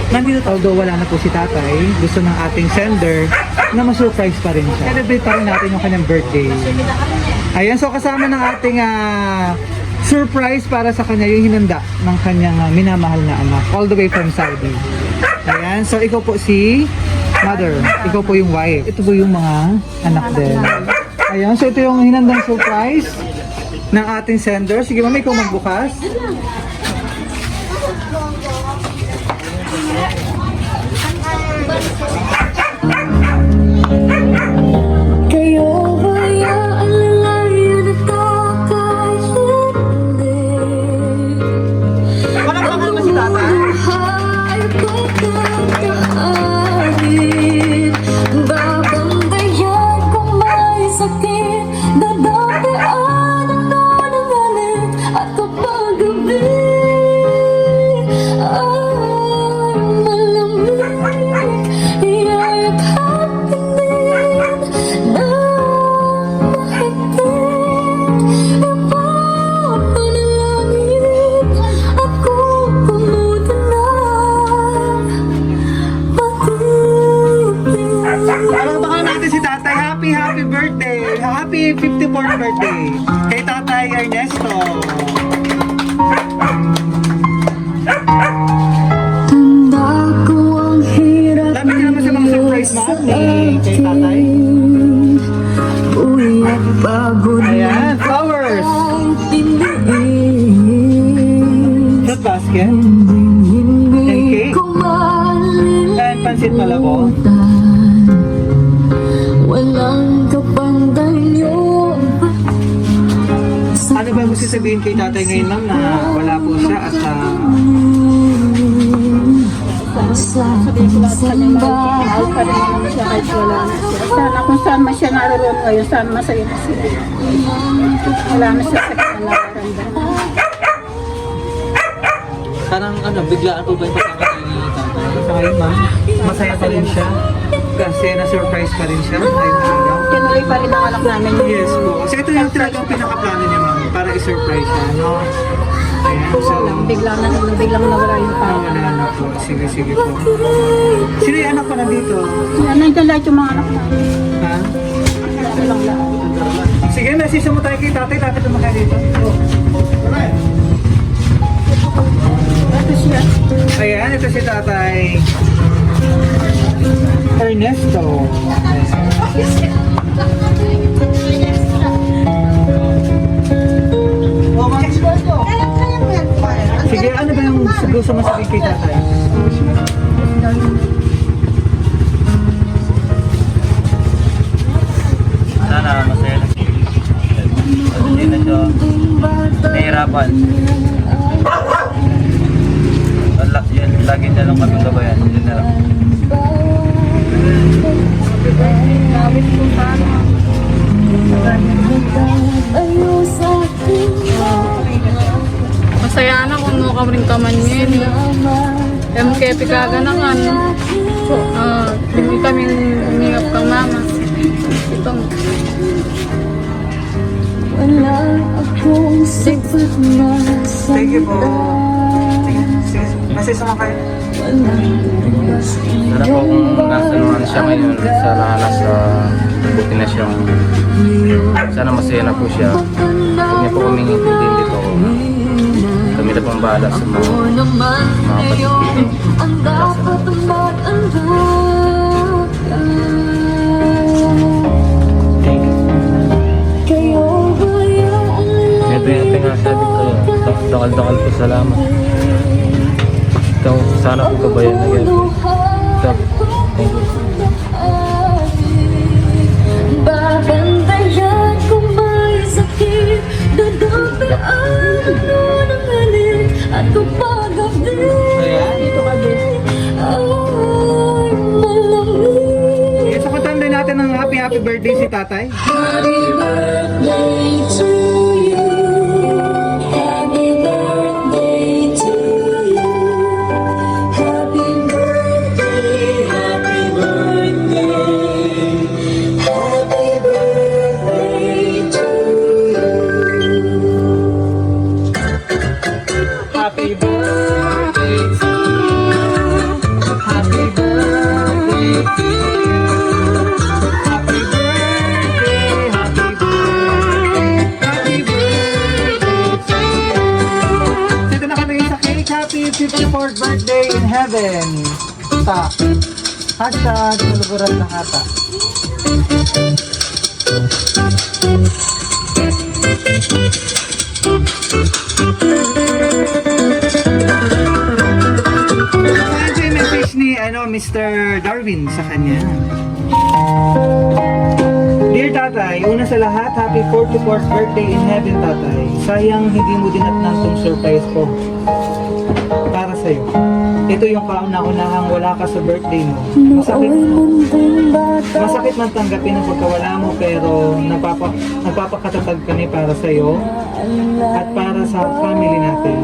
Nandito, although wala na po si tatay, gusto ng ating sender na ma-surprise pa rin siya. Celebrate pa rin natin yung kanyang birthday. Ayan, so kasama ng ating surprise para sa kanya yung hinanda ng kanyang minamahal na anak, all the way from Saudi. Ayan, so ikaw po si mother, ikaw po yung wife. Ito po yung mga anak din. Ayan, so ito yung hinandang surprise ng ating sender. Sige mami, ikaw magbukas. Happy birthday! Happy 54th birthday! Kay Tatay Ernesto! Dami ka naman sa mga surprise mo kay Tatay. Ayan, flowers! Fruit basket. And cake. And pansit malabo. Walang kapantayo. Ano ba gusto sabihin kay tatay ngayon, ma'am, na wala po siya at sabihin ko lang sa kanya, mahal pa rin naman siya kahit wala na siya. Sana kung saan man siya naroon ngayon, sana masaya na siya. Wala na siya sa nararamdaman. parang biglaan po ba yung pagkakatayo ni tatay? Sa ngayon, ma'am, masaya pa rin siya. Kasi na-surprise pa rin siya. Tinuloy pa rin ang anak namin. Yes po. Kasi ito yung talagang pinaka-plano niya, ma'am, para i-surprise siya, no? Ayan, so, Biglang nawala yung tao. wala na po. Sige, sige po. Sino yung anak pa nandito? Nandiyan lahat yung mga anak namin. Ha? Ito lang lahat. Sige, message mo tayo kay tatay. Lapit naman kayo dito. Ito siya. Ayan, ito si tatay Ernesto. Sige, ano ba yung gusto mo sabihin kay tatay? Sana masaya na siya. Kasi hindi na siya nahihirapan. Yun, lagi niya lang kami gabayan. Yun na lang. Masaya na kung mukha rin kaman yun. MKP kaganangan. Hindi kami umingap kang mama. Itong Wala akong sapat na Thank you po. Sige, sige. Message mo kayo. Sana po kung nasa naman siya ngayon sa nasa buti na siyang sana masaya na po siya. Huwag niya po kaming intindihin dito. Kami na pong bahala sa mga kapatid dito. ang dapat mag-andam. Kayo ba yung Ito yung pingasabi ko. Dakal-dakal po salamat. Ikaw, sana po kabayan na yan. Ito, thank you. babantayan kung may sakit, dadapian ng halik at kapag gabi Ayan, dito ka din. ay malamig. Yes, so katanda natin ng happy birthday si tatay. Happy birthday to you. Happy birthday to you. Happy birthday, happy birthday. Happy birthday to you. Happy birthday to you. 44th birthday in heaven. Ta. Hashtag Kaluguran ng Ata. Ito yung message ni Mr. Darwin sa kanya. Dear Tatay, una sa lahat, happy 44th birthday in heaven, Tatay. Sayang hindi mo dinatnan tong surprise ko para sa'yo. Ito yung kauna-unahang wala ka sa birthday mo. Masakit man tanggapin ang pagkawala mo, pero nagpapakatatag kami para sa'yo at para sa family natin.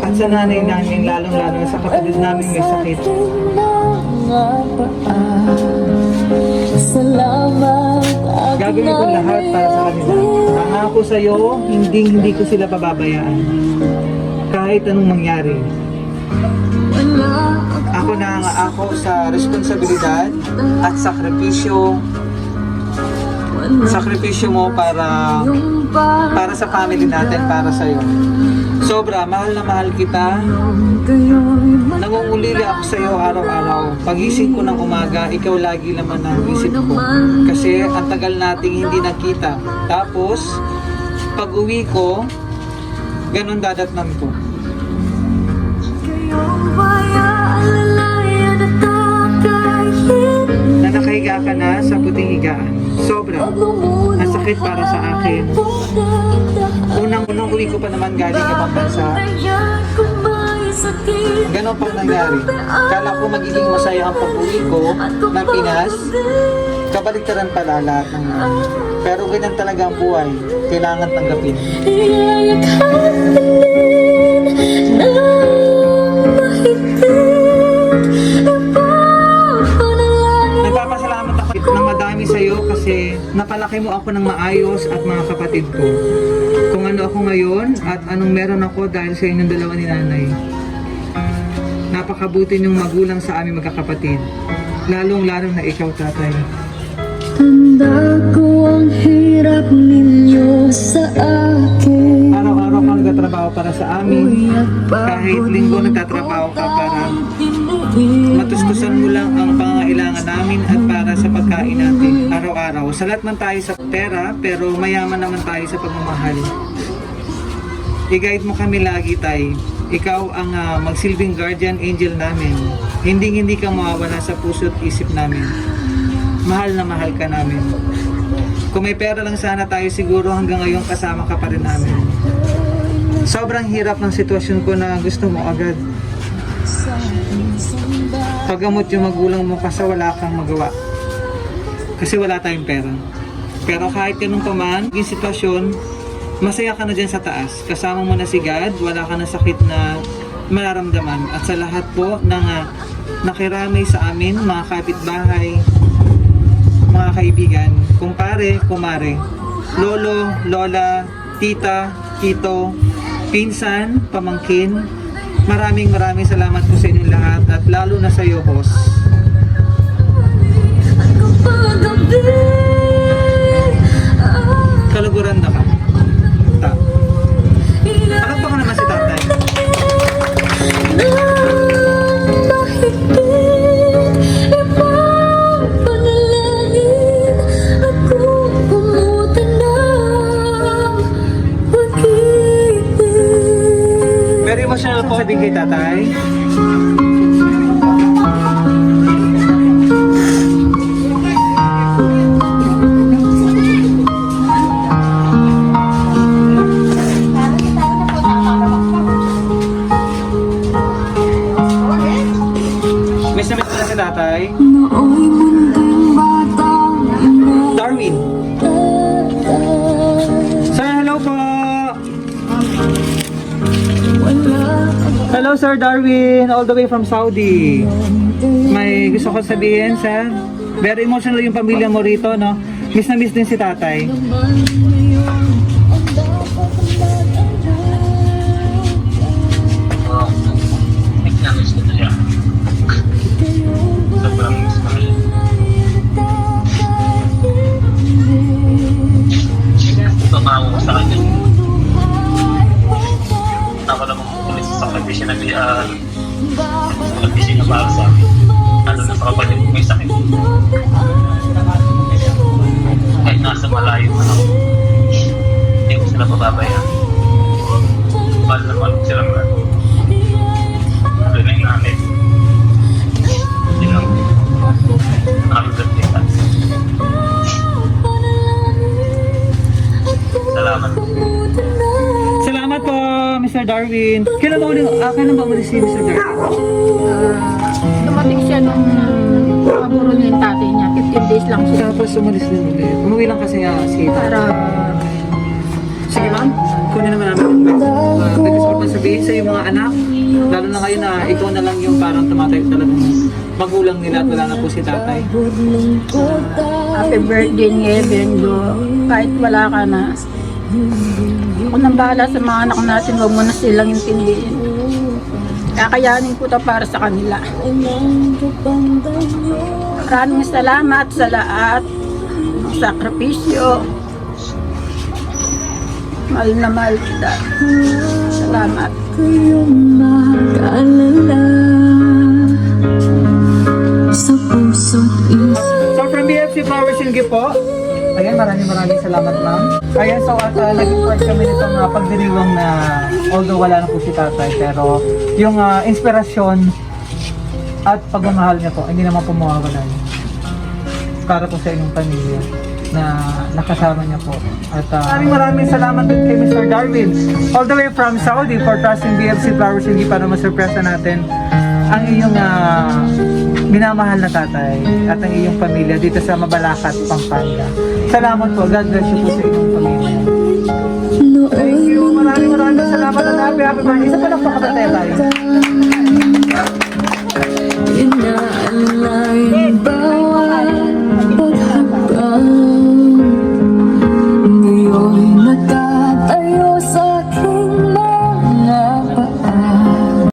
At sa nanay namin, lalong-lalo na sa kapatid namin may sakit. Gagawin ko lahat para sa kanila. Pangako sa'yo, hindi ko sila pababayaan. Kahit anong mangyari. Ako na ako sa responsibilidad at sakripisyo mo para sa family natin, para sa'yo. Sobra, mahal na mahal kita. Nangungulili ako sa'yo araw-araw. Pagising ko ng umaga, ikaw lagi naman ang isip ko. Kasi ang tagal nating hindi nakita. Tapos, pag uwi ko, ganun dadatnan ko. Na nakahiga ka na sa puting higaan. Sobra. Ang sakit para sa akin. Unang uwi ko pa naman galing ibang bansa. Ganon pang nangyari. Kala ko magiging masaya ang pag-uwi ko ng Pinas. Kabaliktaran pala lahat ng yan. Pero ganyan talaga ang buhay. Kailangan tanggapin. Nagpapasalamat ako ng madami sa'yo kasi napalaki mo ako ng maayos at mga kapatid ko. Kung ano ako ngayon at anong meron ako dahil sa inyong dalawa ni nanay. Napakabuti niyong magulang sa aming magkakapatid. Lalong-lalo na ikaw, Tatay. Tanda ko ang hirap ninyo sa akin. Araw-araw kang nagtatrabaho para sa amin. Kahit linggo nagtatrabaho ka para matustusan mo lang ang pangangailangan namin at para sa pagkain natin araw-araw. Salat man tayo sa pera, pero mayaman naman tayo sa pagmamahal. I-guide mo kami lagi, Tay. Ikaw ang magsilbing guardian angel namin. Hindi ka mawawala sa puso't isip namin. Mahal na mahal ka namin. Kung may pera lang sana tayo, siguro hanggang ngayon kasama ka pa rin namin. Sobrang hirap ng sitwasyon ko na gusto mo agad paggamot yung magulang mo kasi wala kang magawa. Kasi wala tayong pera. Pero kahit ganun pa man, yung sitwasyon, masaya ka na dyan sa taas. Kasama mo na si God, wala ka na sakit na mararamdaman. At sa lahat po ng nakiramay sa amin, mga kapitbahay, mga kaibigan, kumpare, kumare, lolo, lola, tita, tito, pinsan, pamangkin, maraming salamat po sa inyong lahat at lalo na sa iyo, boss. Kaluguran na ka. Alam ba ka naman si Tatay? Very emotional po sabihin kay Tatay. Miss na si Tatay. Darwin. Sir, hello po. Hello Sir Darwin, all the way from Saudi. May gusto ko sabihin, sir. Very emotional yung pamilya mo rito, no? Miss na miss din si Tatay. ako naman ulit sa kanya siya nag-ising na para sa akin. Lalo na sa kapatid ko may sakit. Kahit nasa malayo man ako, hindi ko sila pababayaan. Mahal na mahal ko silang lahat. Tuloy na yung namin. Yun lang. Nakakaganda ka. Salamat. Salamat po, Mr. Darwin. Kailan ba umalis si Mr. Darwin? Dumating siya nung paburo niya yung tatay niya. 15 days lang siya. Tapos umalis din ulit. Umuwi lang kasi si Para Sige ma'am, kunin naman namin yung pwede ko pa sabihin sa iyong mga anak, lalo na ngayon na ikaw na lang yung parang tumatay talagang magulang nila at wala na po si tatay. happy birthday niya, Bendo. Kahit wala ka na. Ako nang bahala sa mga anak natin, huwag mo na silang intindihin. Kakayanin ko to para sa kanila. Maraming salamat sa lahat ng sakripisyo. Mahal na mahal kita. Salamat. Kayong mag-alala sa puso't isip. So from BFC Flowers and Gift po, ayan, maraming salamat ma'am. Ayan, so at naging part kami nitong pagdiriwang na although wala na po si tatay, pero yung inspirasyon at pagmamahal niya po, hindi naman po mawawalan. Para po sa inyong pamilya na nakasama niya po. At maraming salamat din kay Mr. Darwin all the way from Saudi for trusting BFC Flowers and Gift para masurpresa natin ang iyong minamahal na tatay at ang iyong pamilya dito sa Mabalacat, Pampanga. Salamat po. God bless you po sa inyong pamilya. Thank you. Maraming salamat at happy birthday. Isa pa lang po kapatay tayo. Inaalala